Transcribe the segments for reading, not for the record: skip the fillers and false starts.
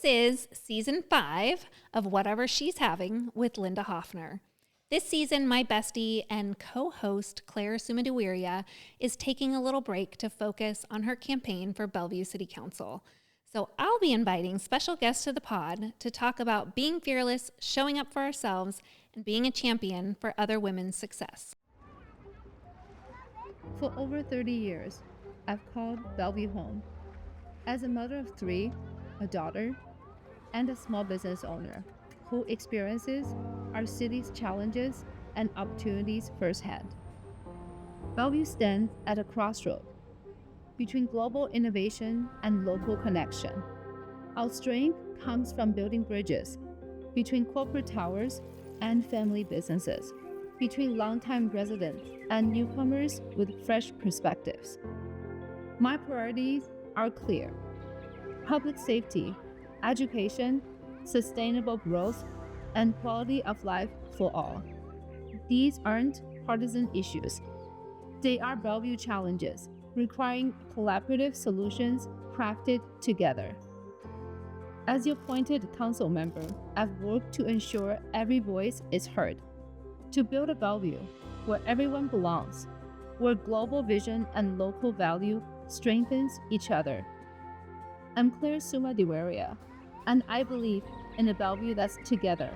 is season 5 of Whatever She's Having with Linda Hoffner. This season, my bestie and co-host Claire Sumaduwiria is taking a little break to focus on her campaign for Bellevue City Council. So I'll be inviting special guests to the pod to talk about being fearless, showing up for ourselves, and being a champion for other women's success. For over 30 years, I've called Bellevue home. As a mother of 3, a daughter, and a small business owner who experiences our city's challenges and opportunities firsthand. Bellevue stands at a crossroad between global innovation and local connection. Our strength comes from building bridges between corporate towers and family businesses, between longtime residents and newcomers with fresh perspectives. My priorities are clear: public safety, education, sustainable growth, and quality of life for all. These aren't partisan issues. They are Bellevue challenges, requiring collaborative solutions crafted together. As your appointed council member, I've worked to ensure every voice is heard, to build a Bellevue where everyone belongs, where global vision and local value strengthens each other. I'm Claire Sumaduwiria, and I believe in a Bellevue that's together,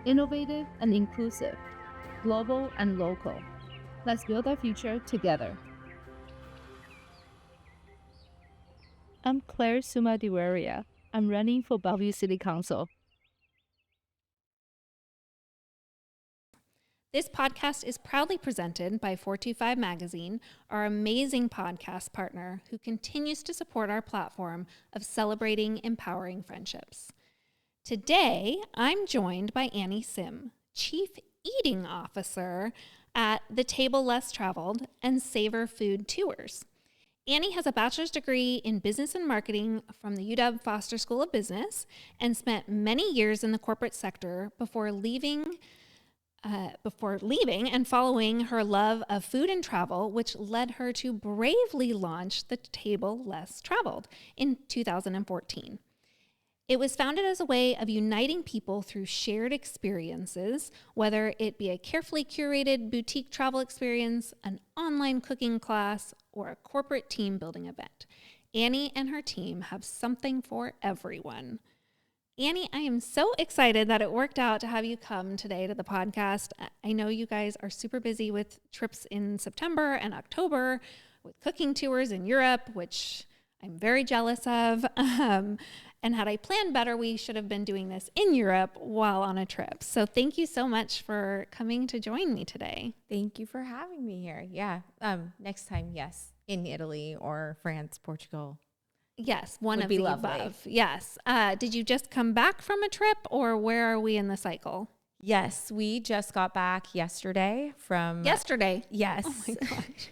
innovative and inclusive, global and local. Let's build our future together. I'm Claire Sumaduwiria. I'm running for Bellevue City Council. This podcast is proudly presented by 425 Magazine, our amazing podcast partner who continues to support our platform of celebrating empowering friendships. Today, I'm joined by Annie Sim, Chief Eating Officer at The Table Less Traveled and Savor Food Tours. Annie has a bachelor's degree in business and marketing from the UW Foster School of Business and spent many years in the corporate sector before leaving and following her love of food and travel, which led her to bravely launch The Table Less Traveled in 2014. It was founded as a way of uniting people through shared experiences, whether it be a carefully curated boutique travel experience, an online cooking class, or a corporate team building event. Annie and her team have something for everyone. Annie, I am so excited that it worked out to have you come today to the podcast. I know you guys are super busy with trips in September and October, with cooking tours in Europe, which I'm very jealous of. And had I planned better, we should have been doing this in Europe while on a trip. So thank you so much for coming to join me today. Thank you for having me here. Yeah. Next time, yes, in Italy or France, Portugal. Yes, one Would of be the lovely. above. Yes. Did you just come back from a trip, or where are we in the cycle? Yes, we just got back yesterday from... Yesterday? Yes. Oh my gosh.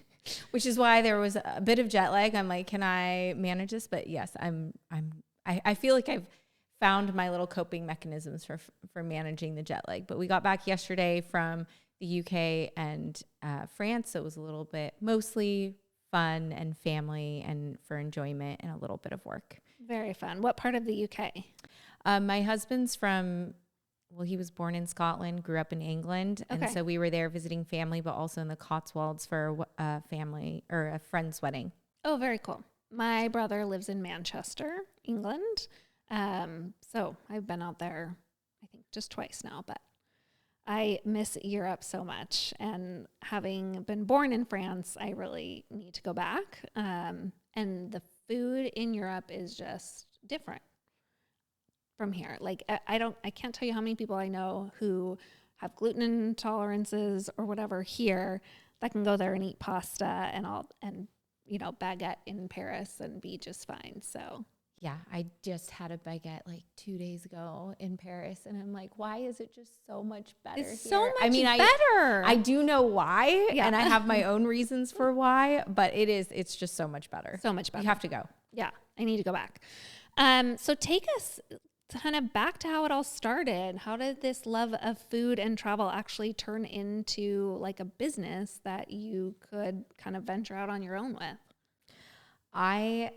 Which is why there was a bit of jet lag. I'm like, can I manage this? But yes, I feel like I've found my little coping mechanisms for managing the jet lag. But we got back yesterday from the UK and France. So it was a little bit mostly fun and family and for enjoyment and a little bit of work. Very fun. What part of the UK? My husband's he was born in Scotland, grew up in England. Okay. And so we were there visiting family, but also in the Cotswolds for a family or a friend's wedding. Oh, very cool. My brother lives in Manchester, England. So I've been out there, I think, just twice now, but I miss Europe so much. And having been born in France, I really need to go back. And the food in Europe is just different from here. Like I can't tell you how many people I know who have gluten intolerances or whatever here that can go there and eat pasta and baguette in Paris and be just fine. So yeah, I just had a baguette like 2 days ago in Paris, and I'm like, why is it just so much better it's here? so much better. I do know why, Yeah. and I have my own reasons for why, but it's just so much better. So much better. You have to go. Yeah, I need to go back. So take us kind of back to how it all started. How did this love of food and travel actually turn into like a business that you could kind of venture out on your own with? I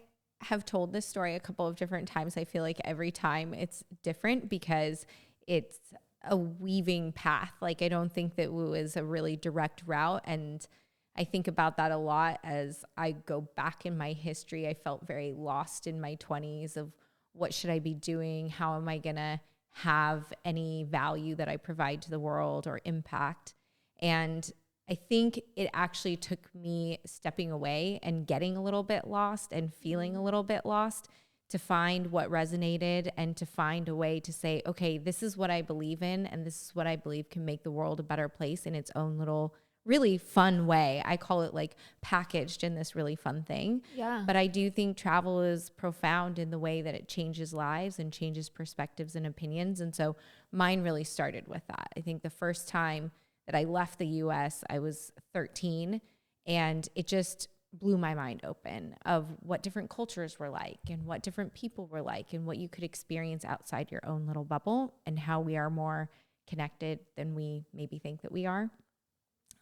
have told this story a couple of different times. I feel like every time it's different because it's a weaving path. Like, I don't think that Woo is a really direct route. And I think about that a lot as I go back in my history. I felt very lost in my 20s of what should I be doing? How am I going to have any value that I provide to the world or impact? And I think it actually took me stepping away and getting a little bit lost and feeling a little bit lost to find what resonated and to find a way to say, okay, this is what I believe in, and this is what I believe can make the world a better place in its own little, really fun way. I call it like packaged in this really fun thing. Yeah. But I do think travel is profound in the way that it changes lives and changes perspectives and opinions. And so mine really started with that. I think the first time that I left the US, I was 13, and it just blew my mind open of what different cultures were like and what different people were like and what you could experience outside your own little bubble and how we are more connected than we maybe think that we are.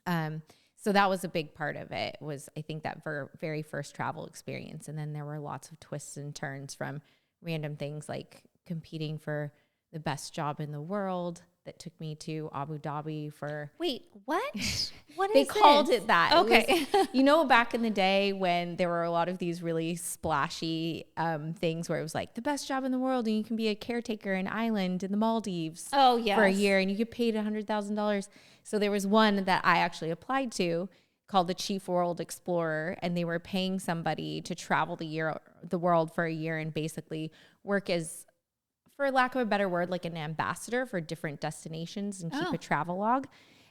So that was a big part of it, was I think that very first travel experience. And then there were lots of twists and turns from random things like competing for the best job in the world that took me to Abu Dhabi for... Wait, what? What is They called it that. Okay. It was, you know, back in the day when there were a lot of these really splashy things where it was like the best job in the world and you can be a caretaker in Ireland in the Maldives Oh, yes. for a year and you get paid $100,000. So there was one that I actually applied to called the Chief World Explorer, and they were paying somebody to travel the world for a year and basically work as, for lack of a better word, like an ambassador for different destinations and keep a travel log.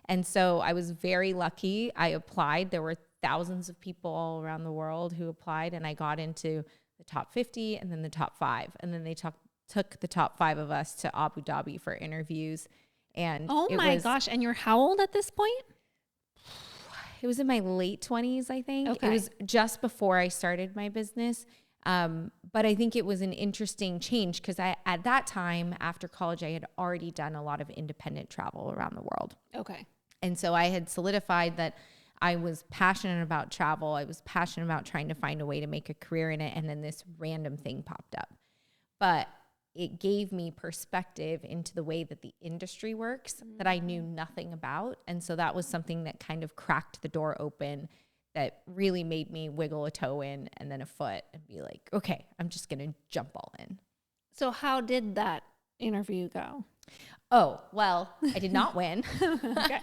And so I was very lucky. I applied. There were thousands of people all around the world who applied, and I got into the top 50 and then the top 5. And then they took the top 5 of us to Abu Dhabi for interviews. And oh my gosh. And you're how old at this point? It was in my late 20s, I think. Okay. It was just before I started my business. But I think it was an interesting change because at that time, after college, I had already done a lot of independent travel around the world. Okay. And so I had solidified that I was passionate about travel. I was passionate about trying to find a way to make a career in it. And then this random thing popped up. But it gave me perspective into the way that the industry works that I knew nothing about. And so that was something that kind of cracked the door open, that really made me wiggle a toe in and then a foot and be like, okay, I'm just going to jump all in. So how did that interview go? Oh, well, I did not win. Okay.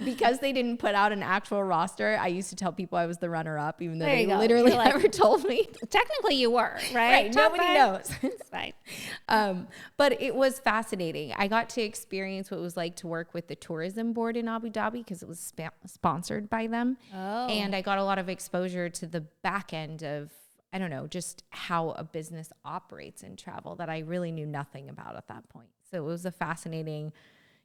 Because they didn't put out an actual roster. I used to tell people I was the runner-up, even though There they you go. literally You're like- never told me. Technically you were, right? Right, Top nobody 5? knows. It's fine. But it was fascinating. I got to experience what it was like to work with the tourism board in Abu Dhabi because it was sponsored by them. Oh. And I got a lot of exposure to the back end of, I don't know, just how a business operates in travel that I really knew nothing about at that point. So it was a fascinating,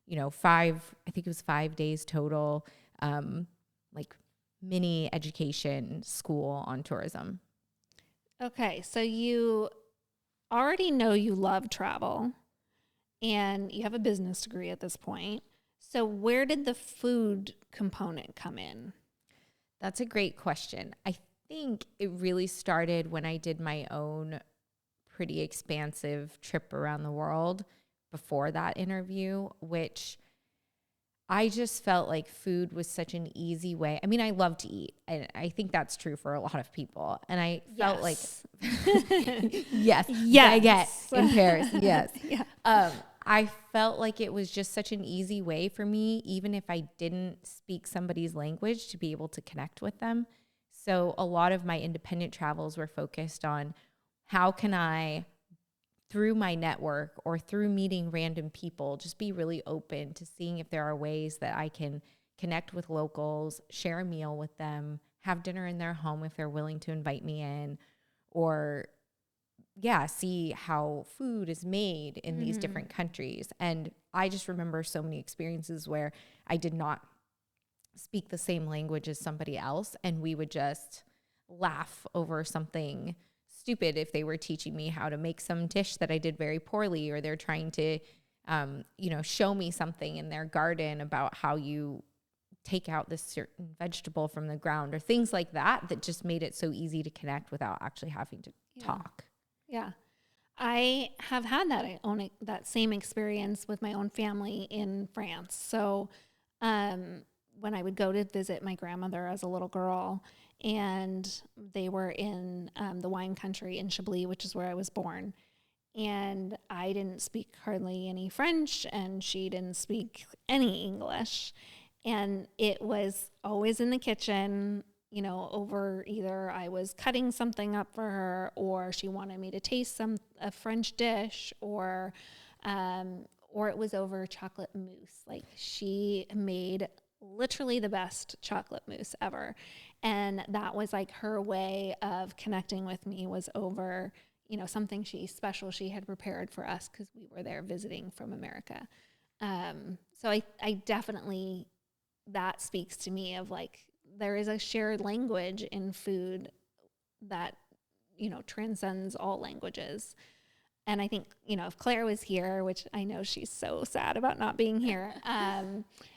5 days total, like mini education school on tourism. Okay. So you already know you love travel and you have a business degree at this point. So where did the food component come in? That's a great question. I think it really started when I did my own pretty expansive trip around the world before that interview, which I just felt like food was such an easy way. I mean, I love to eat, and I think that's true for a lot of people. And I felt like, yes, baguette in Paris, yes. Yeah. I felt like it was just such an easy way for me, even if I didn't speak somebody's language, to be able to connect with them. So a lot of my independent travels were focused on how can I, through my network or through meeting random people, just be really open to seeing if there are ways that I can connect with locals, share a meal with them, have dinner in their home if they're willing to invite me in, or see how food is made in these different countries. And I just remember so many experiences where I did not speak the same language as somebody else, and we would just laugh over something stupid if they were teaching me how to make some dish that I did very poorly, or they're trying to, show me something in their garden about how you take out this certain vegetable from the ground, or things like that, that just made it so easy to connect without actually having to talk. Yeah. I have had that same experience with my own family in France. So when I would go to visit my grandmother as a little girl, and they were in the wine country in Chablis, which is where I was born. And I didn't speak hardly any French, and she didn't speak any English. And it was always in the kitchen, over either I was cutting something up for her, or she wanted me to taste a French dish, or it was over chocolate mousse. Like, she made literally the best chocolate mousse ever. And that was like her way of connecting with me, was over, something special she had prepared for us because we were there visiting from America. So I definitely, that speaks to me of like, there is a shared language in food that, transcends all languages. And I think, if Claire was here, which I know she's so sad about not being here,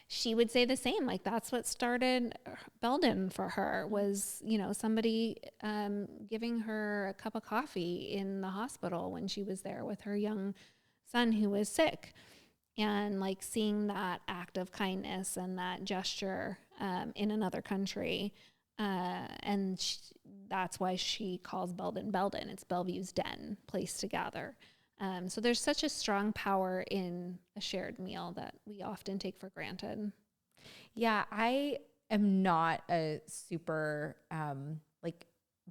she would say the same. Like, that's what started Belden for her, was, somebody giving her a cup of coffee in the hospital when she was there with her young son who was sick. And like, seeing that act of kindness and that gesture in another country. And that's why she calls Belden Belden. It's Bellevue's den, place to gather. So there's such a strong power in a shared meal that we often take for granted. Yeah, I am not a super like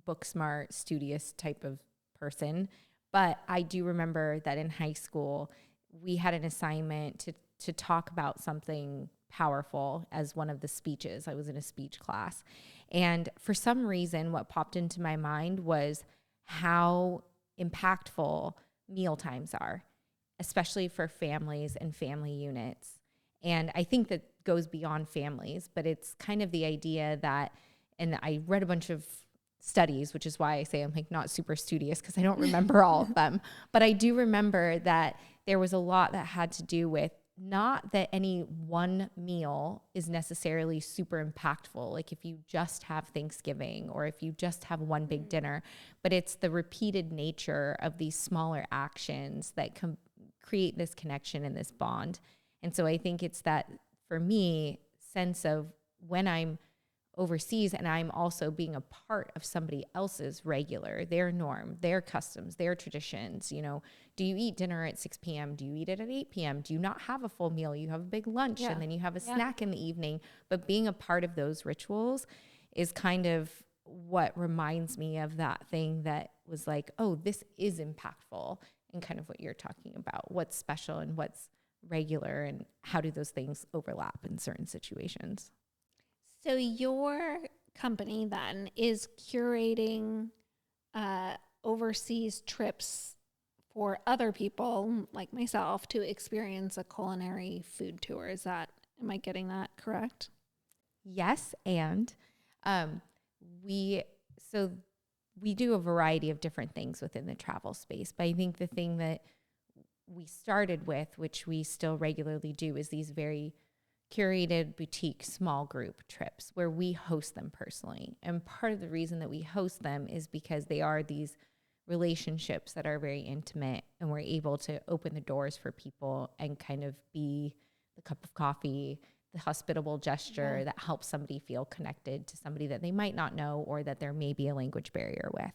book smart, studious type of person, but I do remember that in high school we had an assignment to talk about something powerful as one of the speeches. I was in a speech class, and for some reason what popped into my mind was how impactful meal times are, especially for families and family units. And I think that goes beyond families, but it's kind of the idea that, and I read a bunch of studies, which is why I say I'm like not super studious, because I don't remember all of them, but I do remember that there was a lot that had to do with, not that any one meal is necessarily super impactful, like if you just have Thanksgiving or if you just have one big dinner, but it's the repeated nature of these smaller actions that create this connection and this bond. And so I think it's that, for me, sense of when I'm overseas and I'm also being a part of somebody else's regular, their norm, their customs, their traditions. Do you eat dinner at 6 p.m.? Do you eat it at 8 p.m.? Do you not have a full meal? You have a big lunch and then you have a snack in the evening. But being a part of those rituals is kind of what reminds me of that thing that was like, oh, this is impactful, and kind of what you're talking about, what's special and what's regular, and how do those things overlap in certain situations. So your company then is curating overseas trips for other people like myself to experience a culinary food tour. Am I getting that correct? Yes, and we do a variety of different things within the travel space, but I think the thing that we started with, which we still regularly do, is these very curated boutique small group trips where we host them personally. And part of the reason that we host them is because they are these relationships that are very intimate, and we're able to open the doors for people and kind of be the cup of coffee, the hospitable gesture that helps somebody feel connected to somebody that they might not know or that there may be a language barrier with.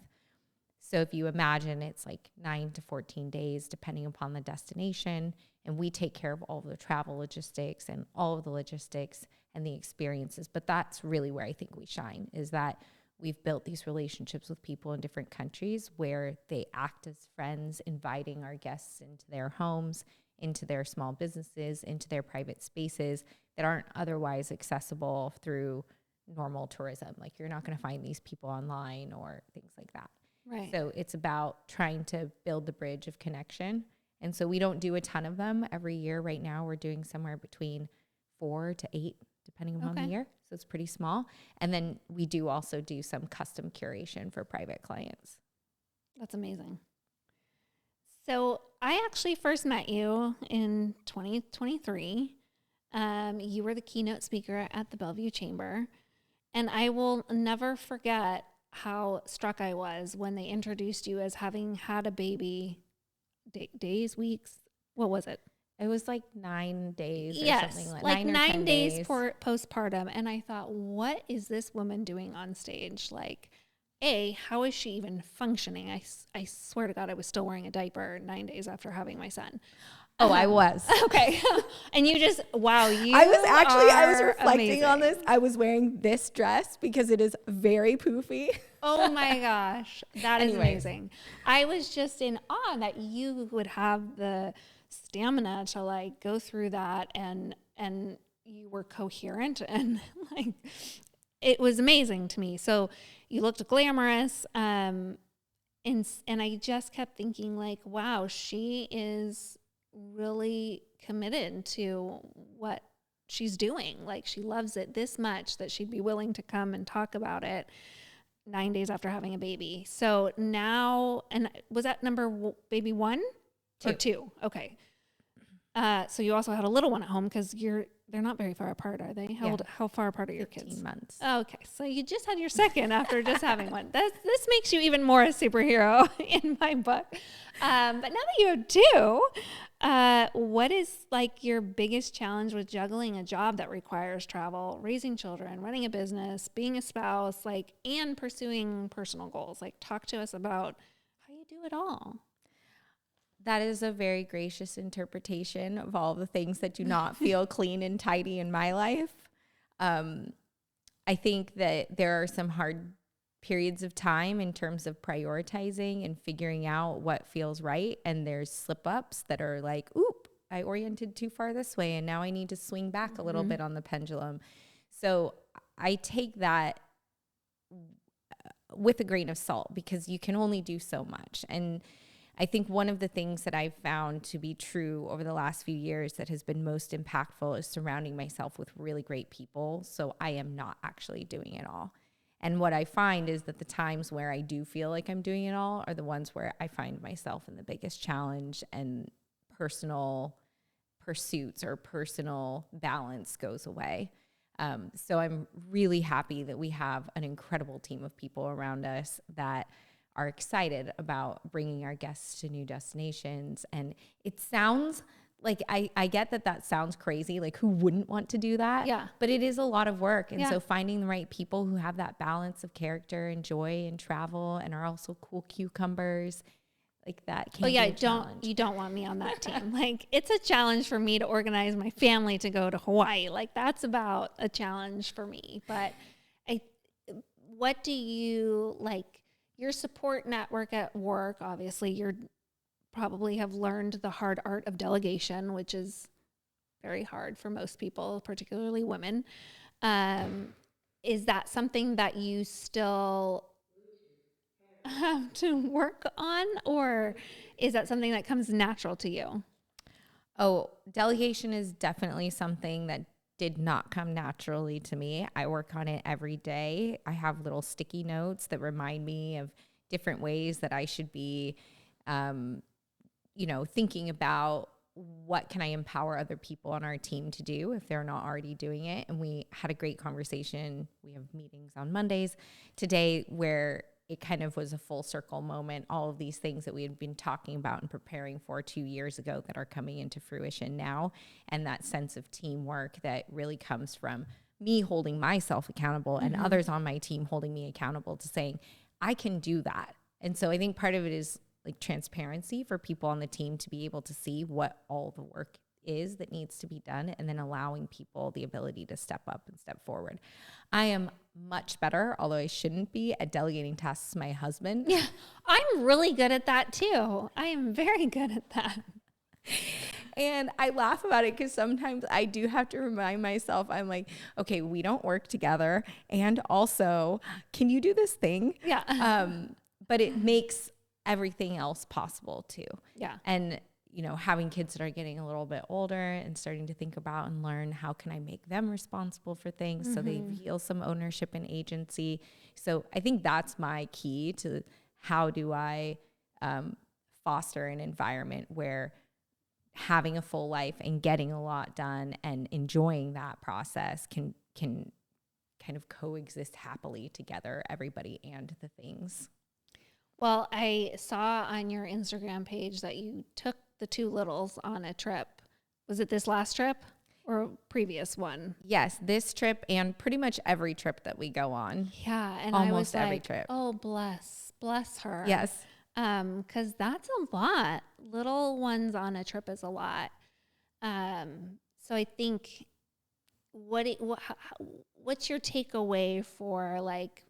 So if you imagine, it's like 9 to 14 days, depending upon the destination, and we take care of all of the travel logistics and all of the logistics and the experiences. But that's really where I think we shine, is that we've built these relationships with people in different countries where they act as friends, inviting our guests into their homes, into their small businesses, into their private spaces that aren't otherwise accessible through normal tourism. Like, you're not going to find these people online or things like that. Right. So it's about trying to build the bridge of connection. And so we don't do a ton of them every year. Right now, we're doing somewhere between 4 to 8, depending upon the year. So it's pretty small. And then we do also do some custom curation for private clients. That's amazing. So I actually first met you in 2023. You were the keynote speaker at the Bellevue Chamber. And I will never forget how struck I was when they introduced you as having had a baby days, weeks. What was it? It was like 9 days or Yes, something like 9 days days. Postpartum. And I thought, what is this woman doing on stage? Like, how is she even functioning? I swear to God, I was still wearing a diaper 9 days after having my son. Oh, I was. Okay. And you just, wow, I was reflecting amazing. on this. I was wearing this dress because it is very poofy. Oh my gosh. That is Anyways. amazing. I was just in awe that you would have the stamina to like go through that and you were coherent and like it was amazing to me. So you looked glamorous. And I just kept thinking like, wow, she is really committed to what she's doing. Like she loves it this much that she'd be willing to come and talk about it 9 days after having a baby. So now, and was that baby 1 or 2? Okay. So you also had a little one at home because they're not very far apart, are they? How far apart are your kids? 15 months. Okay. So you just had your second after just having one. This makes you even more a superhero in my book. But now that you have 2, what is like your biggest challenge with juggling a job that requires travel, raising children, running a business, being a spouse, like, and pursuing personal goals? Like, talk to us about how you do it all. That is a very gracious interpretation of all the things that do not feel clean and tidy in my life. I think that there are some hard periods of time in terms of prioritizing and figuring out what feels right. And there's slip ups that are like, oop, I oriented too far this way. And now I need to swing back a little bit on the pendulum. So I take that with a grain of salt because you can only do so much. And I think one of the things that I've found to be true over the last few years that has been most impactful is surrounding myself with really great people. So I am not actually doing it all. And what I find is that the times where I do feel like I'm doing it all are the ones where I find myself in the biggest challenge and personal pursuits or personal balance goes away. So I'm really happy that we have an incredible team of people around us that are excited about bringing our guests to new destinations. And it sounds like, I get that sounds crazy. Like who wouldn't want to do that? Yeah. But it is a lot of work. And so finding the right people who have that balance of character and joy and travel and are also cool cucumbers, like that can be a challenge. You don't want me on that team. Like it's a challenge for me to organize my family to go to Hawaii. Like that's about a challenge for me. But what do you like? Your support network at work, obviously, you're probably have learned the hard art of delegation, which is very hard for most people, particularly women. Is that something that you still have to work on, or is that something that comes natural to you? Oh, delegation is definitely something that did not come naturally to me. I work on it every day. I have little sticky notes that remind me of different ways that I should be, thinking about what can I empower other people on our team to do if they're not already doing it. And we had a great conversation. We have meetings on Mondays today where it kind of was a full circle moment. All of these things that we had been talking about and preparing for 2 years ago that are coming into fruition now. And that sense of teamwork that really comes from me holding myself accountable and others on my team holding me accountable to saying, I can do that. And so I think part of it is like transparency for people on the team to be able to see what all the work is that needs to be done, and then allowing people the ability to step up and step forward. I am much better, although I shouldn't be, at delegating tasks to my husband. Yeah, I'm really good at that too. I am very good at that. And I laugh about it because sometimes I do have to remind myself, I'm like, okay, we don't work together. And also, can you do this thing? Yeah. But it makes everything else possible too. Yeah. And having kids that are getting a little bit older and starting to think about and learn how can I make them responsible for things so they feel some ownership and agency. So I think that's my key to how do I foster an environment where having a full life and getting a lot done and enjoying that process can kind of coexist happily together, everybody and the things. Well, I saw on your Instagram page that you took the two littles on a trip. Was it this last trip or a previous one? Yes, this trip and pretty much every trip that we go on. Yeah, and Almost I was every like, trip. oh, bless her. Yes. Because that's a lot. Little ones on a trip is a lot. So I think what's your takeaway for like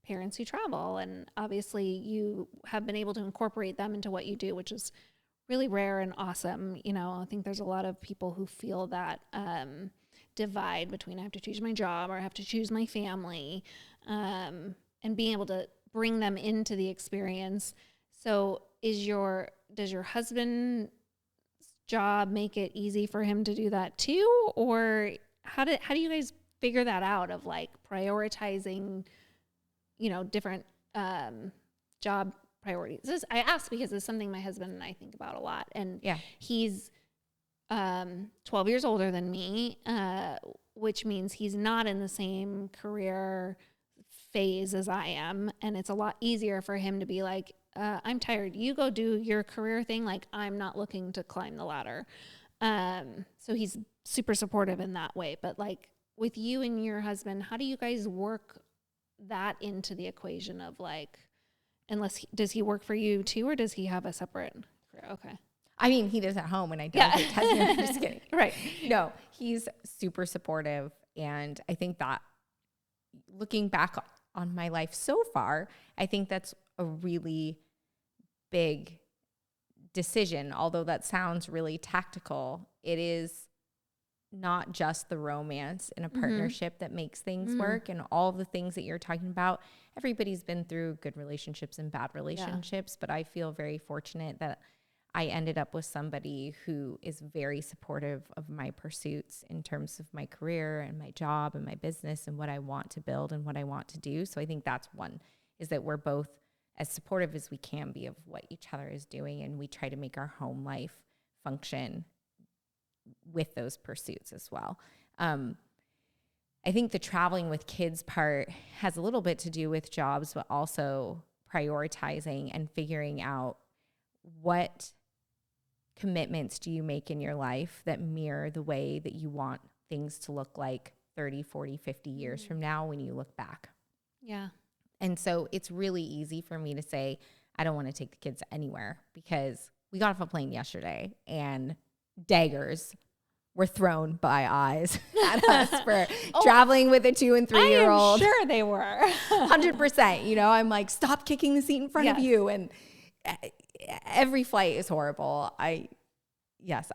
parents who travel? And obviously you have been able to incorporate them into what you do, which is really rare and awesome. You know, I think there's a lot of people who feel that divide between I have to choose my job or I have to choose my family, and being able to bring them into the experience. So does your husband's job make it easy for him to do that too? Or how do you guys figure that out of like prioritizing, you know, different job priorities? I ask because it's something my husband and I think about a lot. And he's 12 years older than me, which means he's not in the same career phase as I am. And it's a lot easier for him to be like, I'm tired. You go do your career thing. Like, I'm not looking to climb the ladder. So he's super supportive in that way. But like with you and your husband, how do you guys work that into the equation of like, does he work for you too, or does he have a separate career? Okay. I mean, he does at home when I don't take testing. I'm just kidding. Right. No, he's super supportive. And I think that looking back on my life so far, I think that's a really big decision. Although that sounds really tactical, it is not just the romance in a partnership that makes things work, and all the things that you're talking about. Everybody's been through good relationships and bad relationships, but I feel very fortunate that I ended up with somebody who is very supportive of my pursuits in terms of my career and my job and my business and what I want to build and what I want to do. So I think that's one, is that we're both as supportive as we can be of what each other is doing, and we try to make our home life function with those pursuits as well. I think the traveling with kids part has a little bit to do with jobs, but also prioritizing and figuring out what commitments do you make in your life that mirror the way that you want things to look like 30, 40, 50 years from now when you look back. Yeah. And so it's really easy for me to say, I don't want to take the kids anywhere, because we got off a plane yesterday and daggers were thrown by eyes at us for traveling with a 2 and 3 year old. I'm sure they were. 100%. You know, I'm like, stop kicking the seat in front of you. And every flight is horrible. I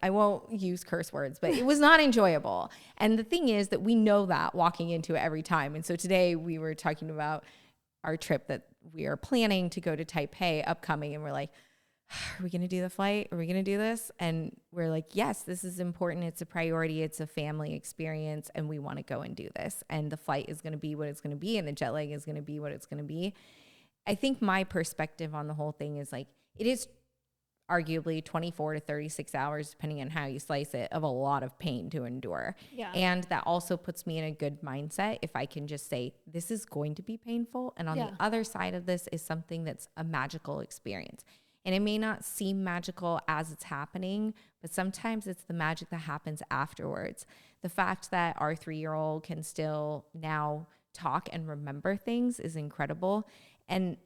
won't use curse words, but it was not enjoyable. And the thing is that we know that walking into it every time. And so today we were talking about our trip that we are planning to go to Taipei upcoming. And we're like, are we going to do the flight? Are we going to do this? And we're like, yes, this is important. It's a priority. It's a family experience. And we want to go and do this. And the flight is going to be what it's going to be. And the jet lag is going to be what it's going to be. I think my perspective on the whole thing is like, it is arguably 24 to 36 hours, depending on how you slice it, of a lot of pain to endure. Yeah. And that also puts me in a good mindset if I can just say, this is going to be painful. And on the other side of this is something that's a magical experience. And it may not seem magical as it's happening, but sometimes it's the magic that happens afterwards. The fact that our 3-year-old can still now talk and remember things is incredible. And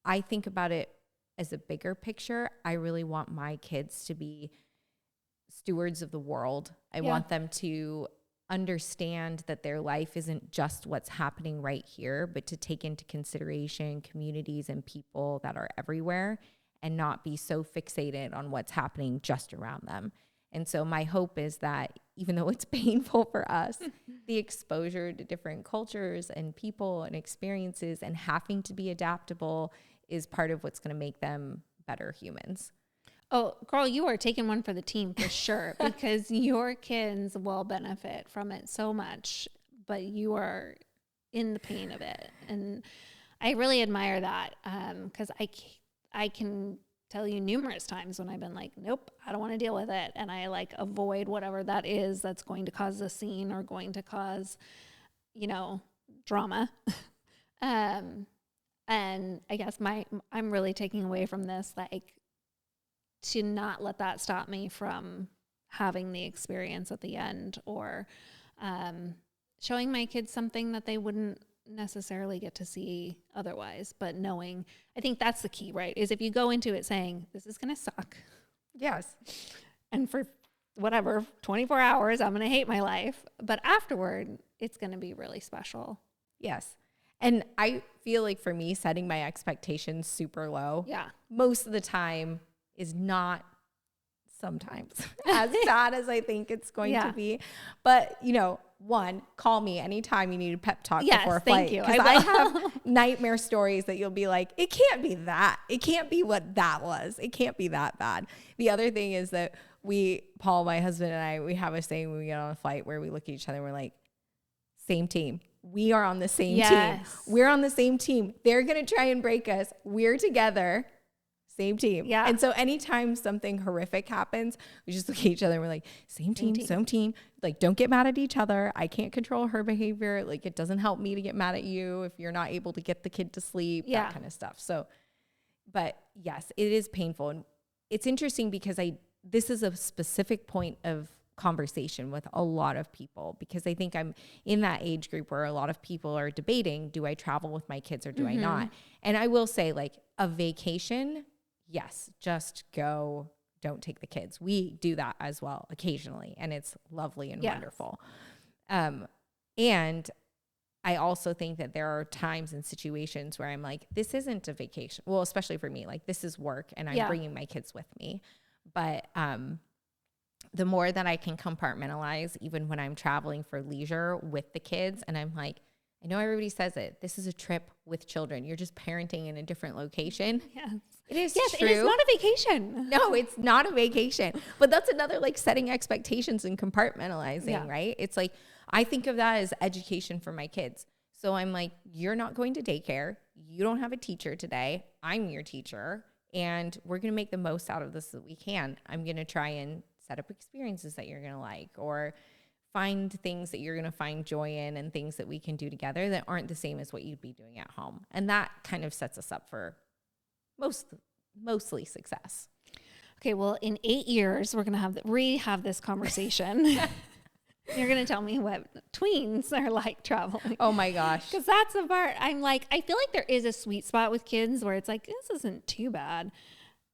I think about it as a bigger picture. I really want my kids to be stewards of the world. I want them to understand that their life isn't just what's happening right here, but to take into consideration communities and people that are everywhere, and not be so fixated on what's happening just around them. And so my hope is that even though it's painful for us, the exposure to different cultures and people and experiences and having to be adaptable is part of what's going to make them better humans. Oh, girl, you are taking one for the team for sure, because your kids will benefit from it so much, but you are in the pain of it. And I really admire that, because I can tell you numerous times when I've been like, nope, I don't want to deal with it. And I like avoid whatever that is that's going to cause a scene or going to cause, drama. And I guess I'm really taking away from this, like, to not let that stop me from having the experience at the end, or showing my kids something that they wouldn't necessarily get to see otherwise. But knowing, I think that's the key, right? Is if you go into it saying, this is going to suck. Yes. And for whatever, 24 hours, I'm going to hate my life. But afterward, it's going to be really special. Yes. And I feel like for me, setting my expectations super low, most of the time is not sometimes as bad as I think it's going to be. But, one, call me anytime you need a pep talk before a flight. Thank you. Because I have nightmare stories that you'll be like, it can't be that. It can't be what that was. It can't be that bad. The other thing is that Paul, my husband, and I, we have a saying when we get on a flight where we look at each other and we're like, same team. We are on the same team. We're on the same team. They're going to try and break us. We're together. Same team. Yeah. And so anytime something horrific happens, we just look at each other and we're like, same team. Like, don't get mad at each other. I can't control her behavior. Like, it doesn't help me to get mad at you if you're not able to get the kid to sleep, that kind of stuff. So, but yes, it is painful. And it's interesting because this is a specific point of conversation with a lot of people, because I think I'm in that age group where a lot of people are debating, do I travel with my kids or do I not? And I will say, like, a vacation, yes, just go, don't take the kids. We do that as well occasionally, and it's lovely and wonderful. And I also think that there are times and situations where I'm like, this isn't a vacation. Well, especially for me, like, this is work and I'm bringing my kids with me. But the more that I can compartmentalize, even when I'm traveling for leisure with the kids, and I'm like, I know everybody says it, this is a trip with children. You're just parenting in a different location. Yes. It is true. It is not a vacation. No, it's not a vacation. But that's another, like, setting expectations and compartmentalizing, right? It's like, I think of that as education for my kids. So I'm like, you're not going to daycare. You don't have a teacher today. I'm your teacher. And we're going to make the most out of this that we can. I'm going to try and set up experiences that you're going to like, or find things that you're going to find joy in, and things that we can do together that aren't the same as what you'd be doing at home. And that kind of sets us up for mostly success. Okay, well, in 8 years, we're going to have this conversation. You're going to tell me what tweens are like traveling. Oh my gosh. Because that's the part I'm like, I feel like there is a sweet spot with kids where it's like, this isn't too bad,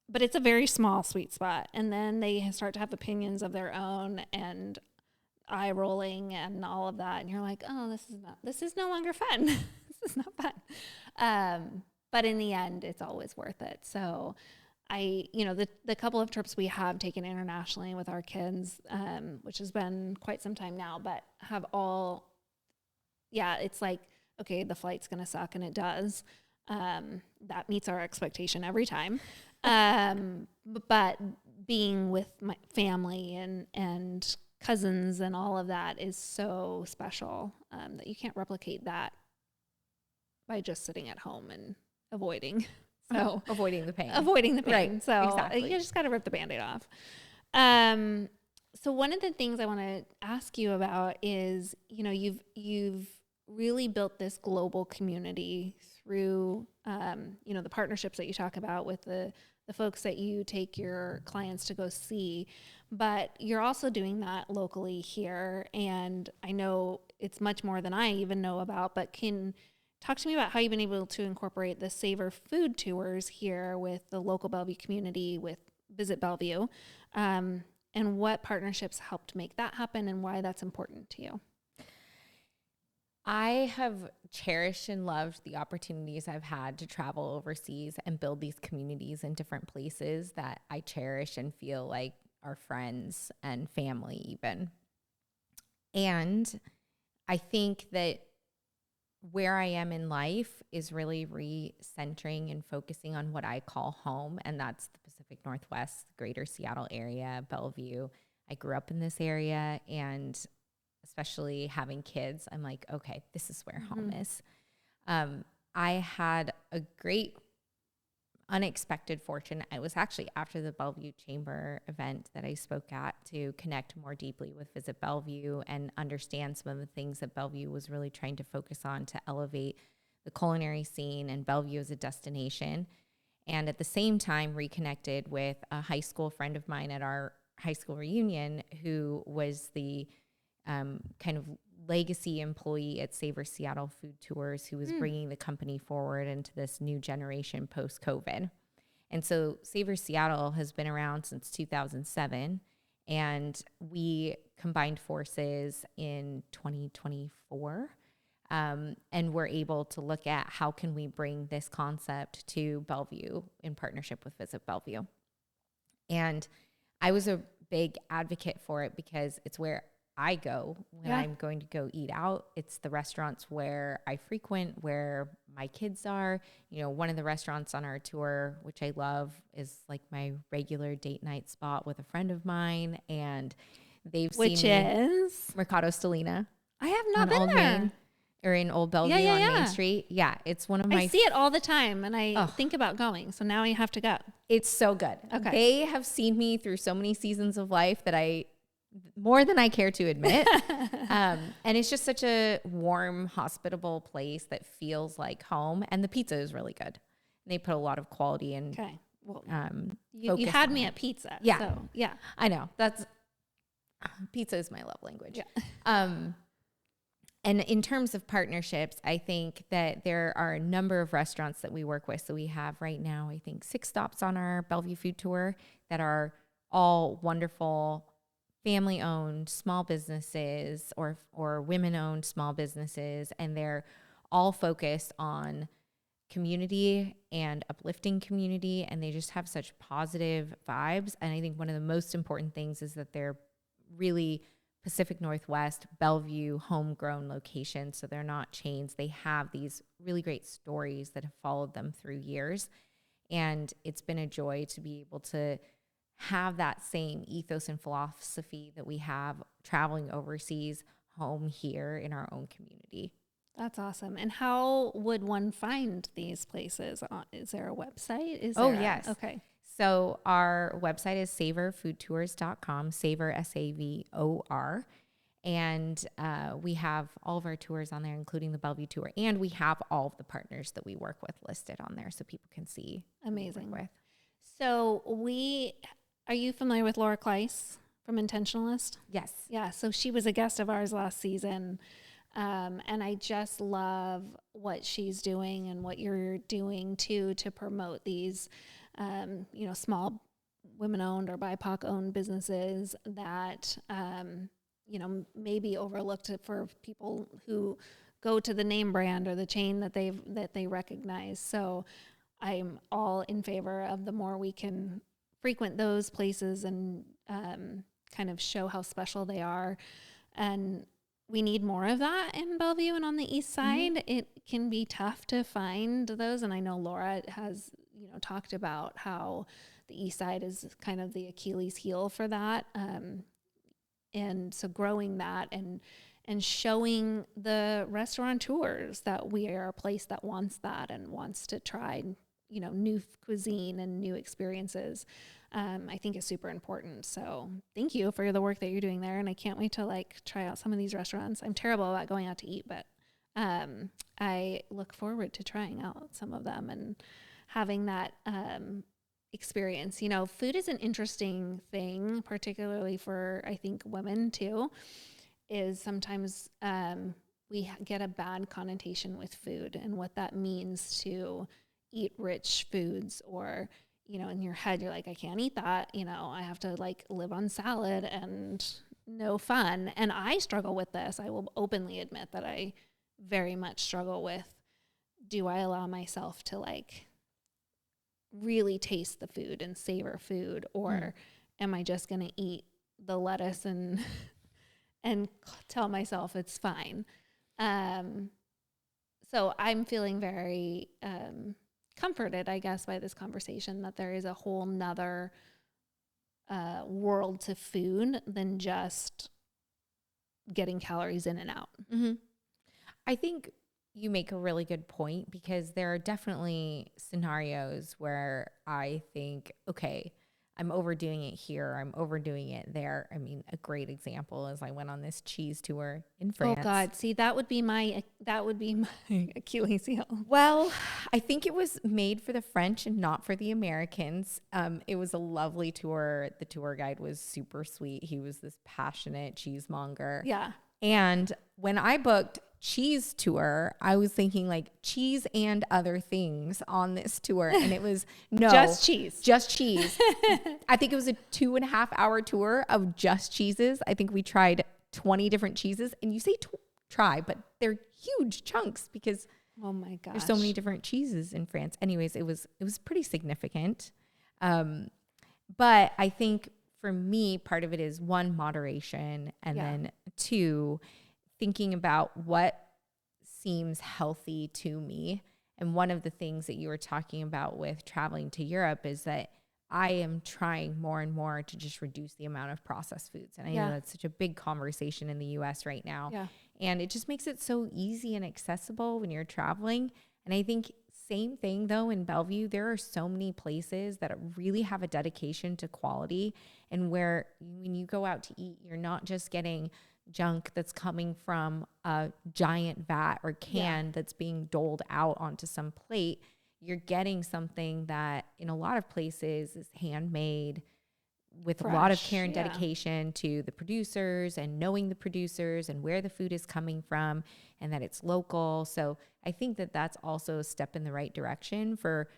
but it's a very small sweet spot. And then they start to have opinions of their own and eye rolling and all of that. And you're like, oh, this is no longer fun. This is not fun. But in the end, it's always worth it. So the couple of trips we have taken internationally with our kids, which has been quite some time now, but have all, it's like, okay, the flight's going to suck, and it does. That meets our expectation every time. But being with my family and cousins and all of that is so special, that you can't replicate that by just sitting at home and avoiding. So avoiding the pain. Right. So exactly. You just got to rip the Band-Aid off. So one of the things I want to ask you about is, you've really built this global community through, the partnerships that you talk about with the folks that you take your clients to go see, but you're also doing that locally here. And I know it's much more than I even know about, but talk to me about how you've been able to incorporate the Savor food tours here with the local Bellevue community, with Visit Bellevue, and what partnerships helped make that happen and why that's important to you. I have cherished and loved the opportunities I've had to travel overseas and build these communities in different places that I cherish and feel like are friends and family even. And I think that where I am in life is really recentering and focusing on what I call home, and that's the Pacific Northwest, greater Seattle area, Bellevue. I grew up in this area, and especially having kids, I'm like, okay, this is where home is. I had a great unexpected fortune. It was actually after the Bellevue Chamber event that I spoke at to connect more deeply with Visit Bellevue and understand some of the things that Bellevue was really trying to focus on to elevate the culinary scene and Bellevue as a destination. And at the same time, reconnected with a high school friend of mine at our high school reunion who was the kind of legacy employee at Savor Seattle Food Tours, who was bringing the company forward into this new generation post-COVID. And so Savor Seattle has been around since 2007, and we combined forces in 2024. And we're able to look at how can we bring this concept to Bellevue in partnership with Visit Bellevue. And I was a big advocate for it because it's where I go when I'm going to go eat out. It's the restaurants where I frequent, where my kids are. You know, one of the restaurants on our tour, which I love, is like my regular date night spot with a friend of mine. And they've Which seen is? Mercado Stellina. I have not on been Old there. Main, or in Old Bellevue on Main Street. Yeah, it's one of my... I see it all the time, and I think about going. So now I have to go. It's so good. Okay. They have seen me through so many seasons of life that more than I care to admit. And it's just such a warm, hospitable place that feels like home. And the pizza is really good. They put a lot of quality in. Okay. Well, you focus had on me it. at pizza. Yeah. So, yeah. I know. Pizza is my love language. Yeah. And in terms of partnerships, I think that there are a number of restaurants that we work with. So we have right now, I think 6 stops on our Bellevue food tour that are all wonderful family-owned small businesses or women-owned small businesses. And they're all focused on community and uplifting community. And they just have such positive vibes. And I think one of the most important things is that they're really Pacific Northwest, Bellevue, homegrown locations. So they're not chains. They have these really great stories that have followed them through years. And it's been a joy to be able to have that same ethos and philosophy that we have traveling overseas home here in our own community. That's awesome. And how would one find these places? Is there a website? Yes. Okay. So our website is savorfoodtours.com, Savor, SAVOR. And we have all of our tours on there, including the Bellevue tour. And we have all of the partners that we work with listed on there so people can see. Amazing. With. So are you familiar with Laura Kleiss from Intentionalist? Yes. Yeah. So she was a guest of ours last season. And I just love what she's doing and what you're doing too, to promote these, small women-owned or BIPOC-owned businesses that, maybe overlooked for people who go to the name brand or the chain that they recognize. So I'm all in favor of the more we can frequent those places and kind of show how special they are. And we need more of that in Bellevue and on the east side. Mm-hmm. It can be tough to find those. And I know Laura has, talked about how the east side is kind of the Achilles heel for that. And so growing that and showing the restaurateurs that we are a place that wants that and wants to try, new cuisine and new experiences, I think is super important. So thank you for the work that you're doing there. And I can't wait to try out some of these restaurants. I'm terrible about going out to eat, but I look forward to trying out some of them and having that experience. Food is an interesting thing, particularly for, I think, women too, is sometimes we get a bad connotation with food and what that means to eat rich foods, or in your head, you're like, I can't eat that. I have to live on salad and no fun. And I struggle with this. I will openly admit that I very much struggle with, do I allow myself to really taste the food and savor food, or am I just going to eat the lettuce and tell myself it's fine? So I'm feeling very comforted, I guess, by this conversation, that there is a whole nother world to food than just getting calories in and out. Mm-hmm. I think you make a really good point, because there are definitely scenarios where I think, okay, I'm overdoing it here, I'm overdoing it there. I mean, a great example is I went on this cheese tour in France. Oh God, see, that would be my Achilles heel. Well, I think it was made for the French and not for the Americans. It was a lovely tour. The tour guide was super sweet. He was this passionate cheesemonger. Yeah. And when I booked cheese tour, I was thinking like cheese and other things on this tour. And it was just cheese. I think it was a 2.5 hour tour of just cheeses. I think we tried 20 different cheeses, and you say try, but they're huge chunks because oh my gosh, there's so many different cheeses in France. Anyways, it was pretty significant. But I think for me, part of it is one, moderation, and then two, thinking about what seems healthy to me. And one of the things that you were talking about with traveling to Europe is that I am trying more and more to just reduce the amount of processed foods. And I know that's such a big conversation in the US right now. Yeah. And it just makes it so easy and accessible when you're traveling. And I think same thing though in Bellevue, there are so many places that really have a dedication to quality, and where when you go out to eat, you're not just getting junk that's coming from a giant vat or can that's being doled out onto some plate. You're getting something that in a lot of places is handmade with fresh, a lot of care and dedication to the producers, and knowing the producers and where the food is coming from, and that it's local. So I think that that's also a step in the right direction for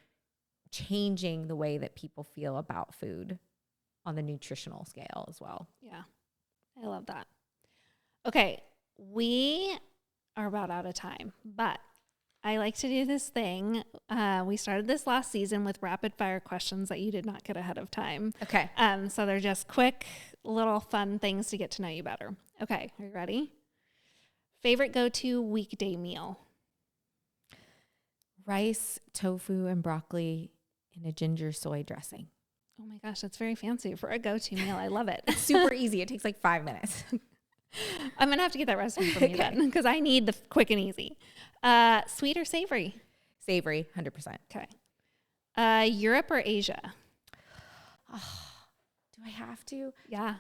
changing the way that people feel about food on the nutritional scale as well. Yeah, I love that. Okay, we are about out of time, but I like to do this thing. We started this last season with rapid fire questions that you did not get ahead of time. Okay. So they're just quick, little fun things to get to know you better. Okay, are you ready? Favorite go-to weekday meal? Rice, tofu, and broccoli in a ginger soy dressing. Oh my gosh, that's very fancy for a go-to meal. I love it. It's super easy. It takes like 5 minutes. I'm going to have to get that recipe from you then, because I need the quick and easy. Sweet or savory? Savory, 100%. Okay. Europe or Asia? Oh, do I have to? Yeah.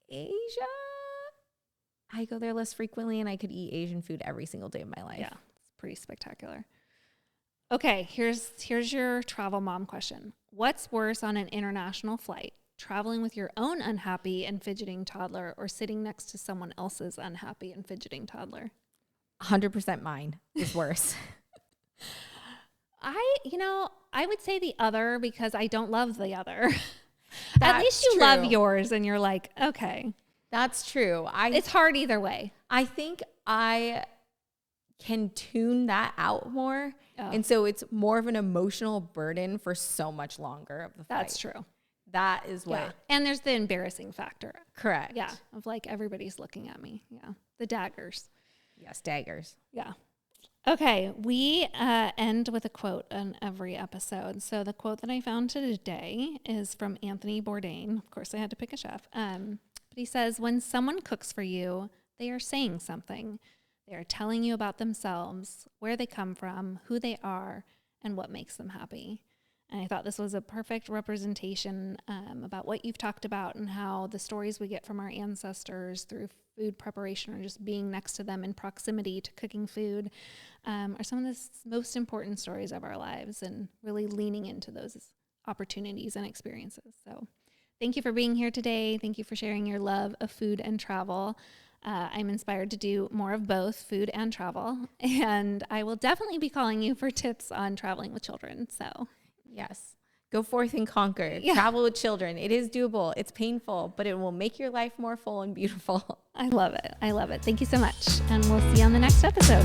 Asia? I go there less frequently, and I could eat Asian food every single day of my life. Yeah, it's pretty spectacular. Okay, here's your travel mom question. What's worse on an international flight? Traveling with your own unhappy and fidgeting toddler, or sitting next to someone else's unhappy and fidgeting toddler? 100% mine is worse. I would say the other, because I don't love the other. At That's least you true. love yours and you're like, okay. That's true. It's hard either way. I think I can tune that out more. Oh. And so it's more of an emotional burden for so much longer of the flight. That's true. That is what. Yeah. And there's the embarrassing factor. Correct. Yeah. Of like, everybody's looking at me. Yeah. The daggers. Yes, daggers. Yeah. Okay. We end with a quote on every episode. So the quote that I found today is from Anthony Bourdain. Of course, I had to pick a chef. But he says, when someone cooks for you, they are saying something. They are telling you about themselves, where they come from, who they are, and what makes them happy. And I thought this was a perfect representation about what you've talked about, and how the stories we get from our ancestors through food preparation, or just being next to them in proximity to cooking food, are some of the most important stories of our lives, and really leaning into those opportunities and experiences. So thank you for being here today. Thank you for sharing your love of food and travel. I'm inspired to do more of both, food and travel. And I will definitely be calling you for tips on traveling with children. So yes, go forth and conquer. Yeah. Travel with children. It is doable. It's painful, but it will make your life more full and beautiful. I love it. I love it. Thank you so much. And we'll see you on the next episode.